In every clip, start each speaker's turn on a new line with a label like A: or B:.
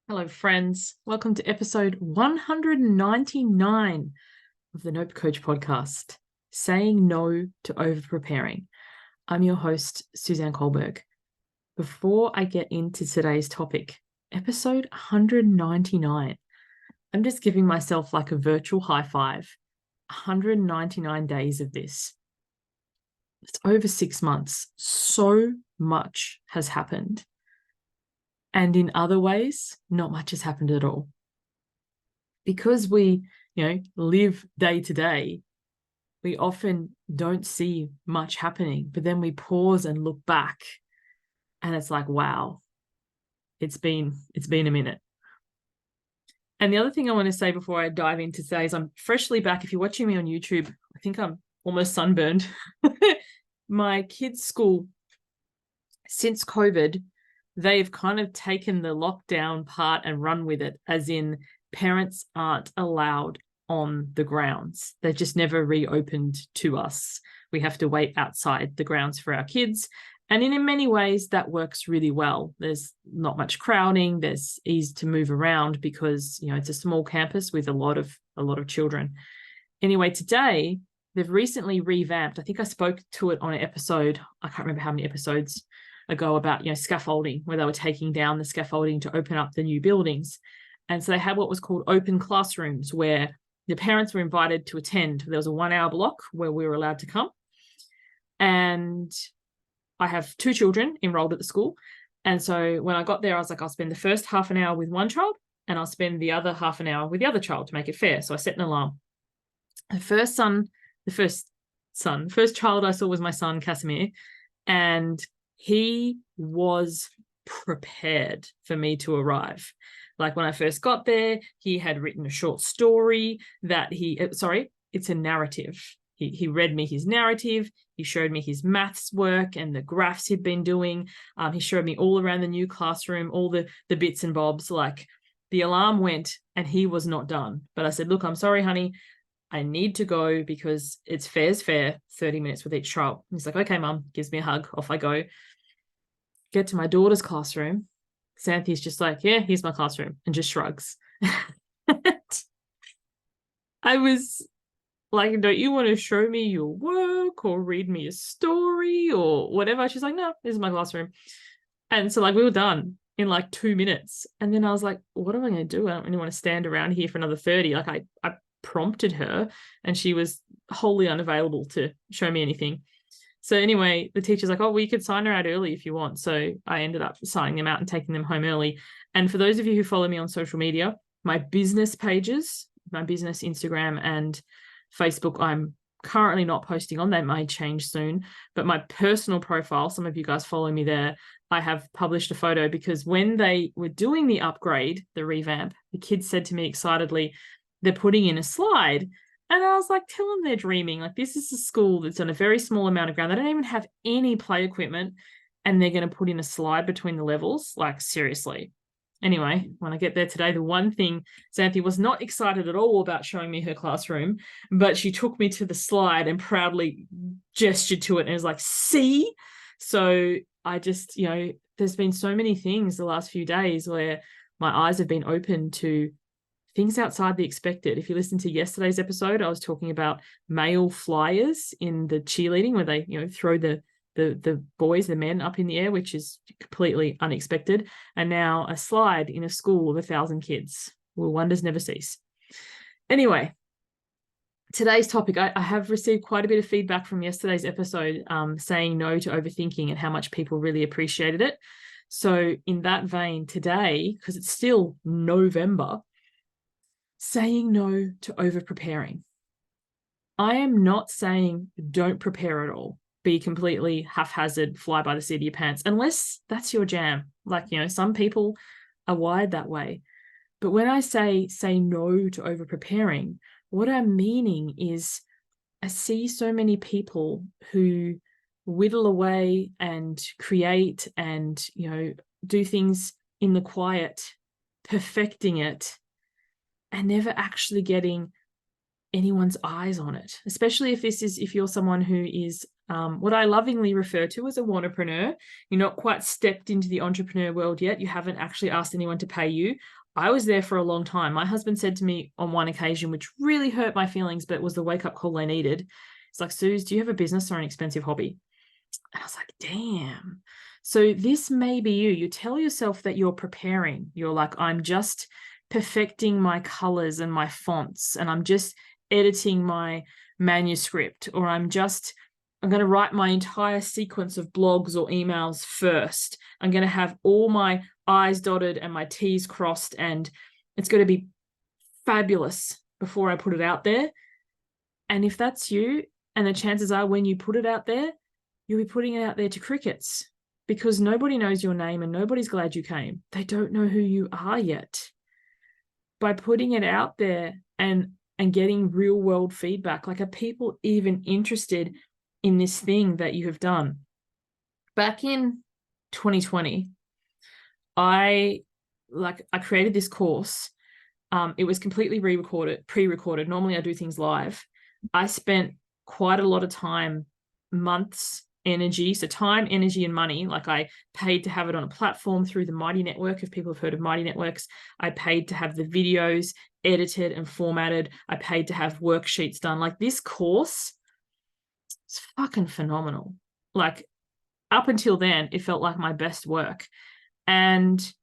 A: Hello, friends. Welcome to episode 199 of the Nope Coach podcast, Saying No to Over-Preparing. I'm your host, Suzanne Kohlberg. Before I get into today's topic, episode 199, I'm just giving myself like a virtual high five. 199 days of this. It's over 6 months. So much has happened. And in other ways, not much has happened at all. Because we, live day to day, we often don't see much happening, but then we pause and look back and it's like, wow, it's been a minute. And the other thing I want to say before I dive into today is I'm freshly back. If you're watching me on YouTube, I think I'm almost sunburned. My kids' school, since COVID, they've kind of taken the lockdown part and run with it, as in parents aren't allowed on the grounds. They've just never reopened to us. We have to wait outside the grounds for our kids. And in many ways, that works really well. There's not much crowding. There's ease to move around because, it's a small campus with a lot of children. Anyway, today, they've recently revamped. I think I spoke to it on an episode. I can't remember how many episodes ago about, scaffolding, where they were taking down the scaffolding to open up the new buildings. And so they had what was called open classrooms, where the parents were invited to attend. There was a 1-hour block where we were allowed to come. And I have 2 children enrolled at the school. And so when I got there, I was like, I'll spend the first half an hour with one child and I'll spend the other half an hour with the other child to make it fair. So I set an alarm. The first child I saw was my son, Casimir. And he was prepared for me to arrive. Like when I first got there, he had written a short story that it's a narrative. He read me his narrative. He showed me his maths work and the graphs he'd been doing. He showed me all around the new classroom, all the bits and bobs. Like the alarm went and he was not done. But I said, look, I'm sorry, honey. I need to go because it's fair's fair, 30 minutes with each child. And he's like, okay, mum, gives me a hug. Off I go. Get to my daughter's classroom. Xanthi's just like, yeah, here's my classroom, and just shrugs. I was like, don't you want to show me your work or read me a story or whatever? She's like, no, this is my classroom. And so like we were done in like 2 minutes. And then I was like, what am I going to do? I don't really want to stand around here for another 30. Like I prompted her and she was wholly unavailable to show me anything. So anyway, the teacher's like, oh, we could sign her out early if you want. So I ended up signing them out and taking them home early. And for those of you who follow me on social media, my business pages, my business Instagram and Facebook, I'm currently not posting on. They may change soon. But my personal profile, some of you guys follow me there, I have published a photo because when they were doing the upgrade, the revamp, the kids said to me excitedly, they're putting in a slide. And I was like, tell them they're dreaming. Like, this is a school that's on a very small amount of ground. They don't even have any play equipment, and they're going to put in a slide between the levels. Like, seriously. Anyway, when I get there today, the one thing, Xanthi was not excited at all about showing me her classroom, but she took me to the slide and proudly gestured to it and was like, see? So I just, there's been so many things the last few days where my eyes have been open to things outside the expected. If you listen to yesterday's episode, I was talking about male flyers in the cheerleading where they, throw the boys, the men up in the air, which is completely unexpected. And now a slide in a school of 1,000 kids. Well, wonders never cease. Anyway, today's topic, I have received quite a bit of feedback from yesterday's episode saying no to overthinking and how much people really appreciated it. So in that vein, today, because it's still November, saying no to over-preparing. I am not saying don't prepare at all. Be completely haphazard, fly by the seat of your pants, unless that's your jam. Like, some people are wired that way. But when I say no to over-preparing, what I'm meaning is I see so many people who whittle away and create and, do things in the quiet, perfecting it, and never actually getting anyone's eyes on it, especially if you're someone who is what I lovingly refer to as a wantrepreneur. You're not quite stepped into the entrepreneur world yet. You haven't actually asked anyone to pay you. I was there for a long time. My husband said to me on one occasion, which really hurt my feelings, but was the wake-up call I needed. It's like, Suze, do you have a business or an expensive hobby? And I was like, damn. So this may be you. You tell yourself that you're preparing. You're like, I'm just perfecting my colors and my fonts, and I'm just editing my manuscript, or I'm going to write my entire sequence of blogs or emails first. I'm going to have all my I's dotted and my T's crossed, and it's going to be fabulous before I put it out there. And if that's you, and the chances are when you put it out there, you'll be putting it out there to crickets, because nobody knows your name and nobody's glad you came. They don't know who you are yet. By putting it out there and getting real world feedback, like, are people even interested in this thing that you have done? Back in 2020, I created this course. It was completely pre-recorded. Normally I do things live. I spent quite a lot of time, months, energy. So time, energy, and money. Like, I paid to have it on a platform through the Mighty Network. If people have heard of Mighty Networks, I paid to have the videos edited and formatted. I paid to have worksheets done. Like, this course is fucking phenomenal. Like, up until then, it felt like my best work. And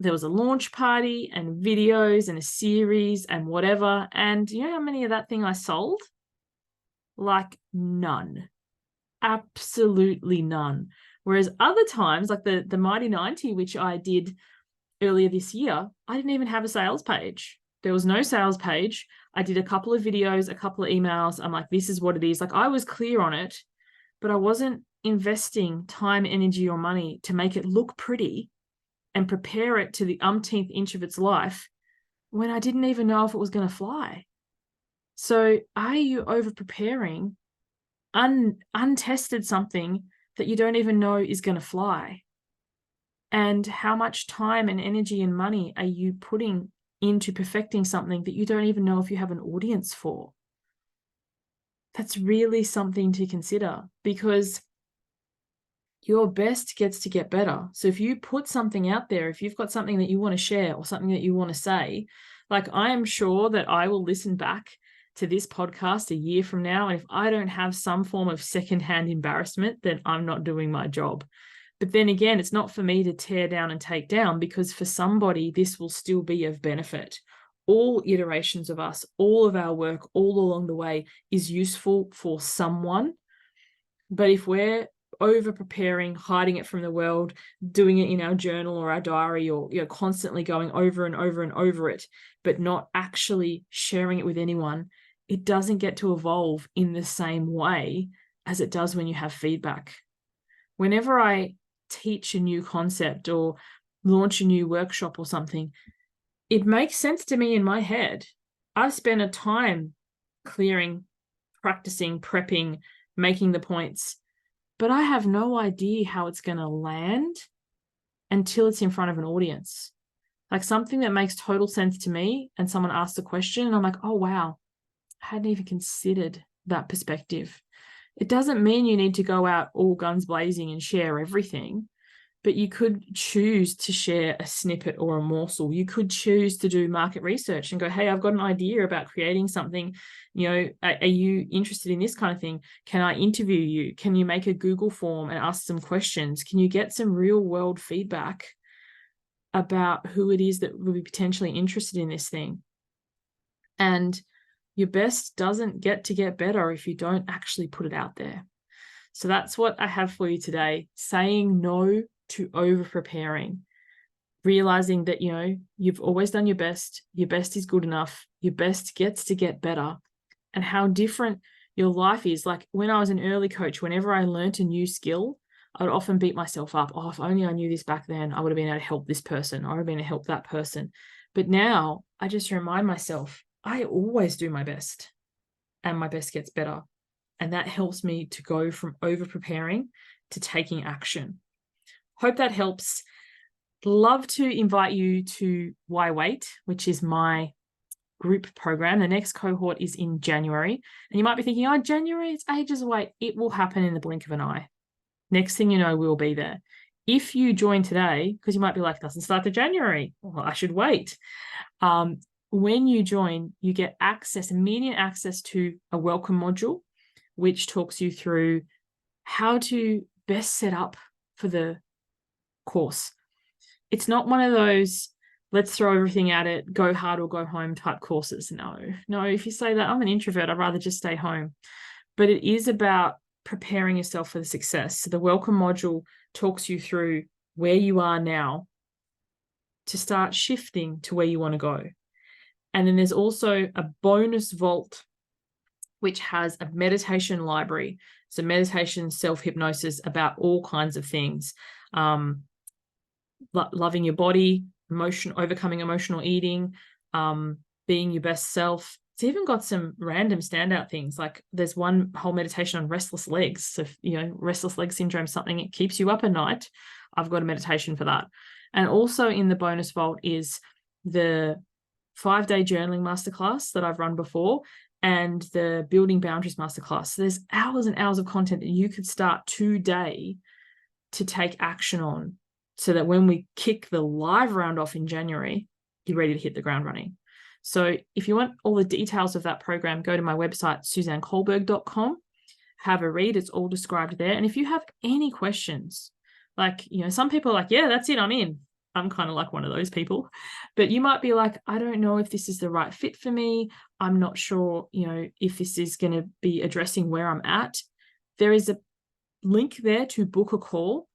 A: there was a launch party and videos and a series and whatever. And you know how many of that thing I sold? Like, none. Absolutely none. Whereas other times, like the Mighty 90, which I did earlier this year, I didn't even have a sales page. There was no sales page. I did a couple of videos, a couple of emails. I'm like, this is what it is. Like, I was clear on it, but I wasn't investing time, energy, or money to make it look pretty and prepare it to the umpteenth inch of its life when I didn't even know if it was going to fly. So are you over preparing untested something that you don't even know is going to fly? And how much time and energy and money are you putting into perfecting something that you don't even know if you have an audience for? That's really something to consider, because your best gets to get better. So if you put something out there, if you've got something that you want to share or something that you want to say, like, I am sure that I will listen back to this podcast a year from now, and if I don't have some form of secondhand embarrassment, then I'm not doing my job. But then again, it's not for me to tear down and take down, because for somebody, this will still be of benefit. All iterations of us, all of our work, all along the way is useful for someone. But if we're over preparing, hiding it from the world, doing it in our journal or our diary, or constantly going over and over and over it, but not actually sharing it with anyone, it doesn't get to evolve in the same way as it does when you have feedback. Whenever I teach a new concept or launch a new workshop or something, it makes sense to me in my head. I've spent a time clearing, practicing, prepping, making the points, but I have no idea how it's going to land until it's in front of an audience. Like, something that makes total sense to me, and someone asks a question and I'm like, oh, wow, I hadn't even considered that perspective. It doesn't mean you need to go out all guns blazing and share everything, but you could choose to share a snippet or a morsel. You could choose to do market research and go, hey, I've got an idea about creating something. Are you interested in this kind of thing? Can I interview you? Can you make a Google form and ask some questions? Can you get some real world feedback about who it is that will be potentially interested in this thing? And your best doesn't get to get better if you don't actually put it out there. So that's what I have for you today. Saying no to over preparing, realizing that, you've always done your best is good enough, your best gets to get better, and how different your life is. Like, when I was an early coach, whenever I learned a new skill, I would often beat myself up. Oh, if only I knew this back then, I would have been able to help this person, I would have been able to help that person. But now I just remind myself, I always do my best, and my best gets better. And that helps me to go from over preparing to taking action. Hope that helps. Love to invite you to Why Wait, which is my group program. The next cohort is in January. And you might be thinking, oh, January, it's ages away. It will happen in the blink of an eye. Next thing you know, we'll be there. If you join today, because you might be like, doesn't start to January. Well, I should wait. When you join, you get immediate access to a welcome module, which talks you through how to best set up for the course. It's not one of those, let's throw everything at it, go hard or go home type courses. No, if you say that, I'm an introvert, I'd rather just stay home. But it is about preparing yourself for the success. So the welcome module talks you through where you are now to start shifting to where you want to go. And then there's also a bonus vault, which has a meditation library. So meditation, self-hypnosis about all kinds of things. Loving your body, overcoming emotional eating, being your best self. It's even got some random standout things. Like there's one whole meditation on restless legs. So, restless leg syndrome, something it keeps you up at night. I've got a meditation for that. And also in the bonus vault is the 5-day journaling masterclass that I've run before and the building boundaries masterclass. So there's hours and hours of content that you could start today to take action on so that when we kick the live round off in January, you're ready to hit the ground running. So if you want all the details of that program, go to my website, suzannekohlberg.com, have a read. It's all described there. And if you have any questions, like, some people are like, yeah, that's it, I'm in. I'm kind of like one of those people. But you might be like, I don't know if this is the right fit for me. I'm not sure, if this is going to be addressing where I'm at. There is a link there to book a call.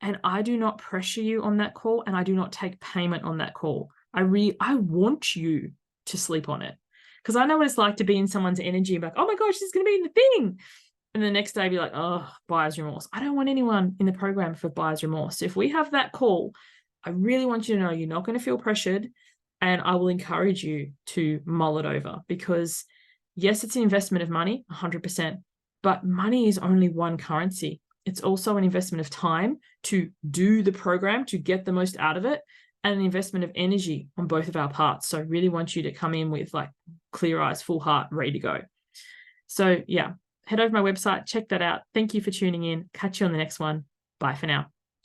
A: And I do not pressure you on that call, and I do not take payment on that call. I want you to sleep on it, because I know what it's like to be in someone's energy and be like, oh my gosh, this is going to be in the thing. And the next day be like, oh, buyer's remorse. I don't want anyone in the program for buyer's remorse. So if we have that call, I really want you to know you're not going to feel pressured, and I will encourage you to mull it over, because yes, it's an investment of money, 100%, but money is only one currency. It's also an investment of time to do the program, to get the most out of it, and an investment of energy on both of our parts. So I really want you to come in with like clear eyes, full heart, ready to go. So yeah, head over to my website, check that out. Thank you for tuning in. Catch you on the next one. Bye for now.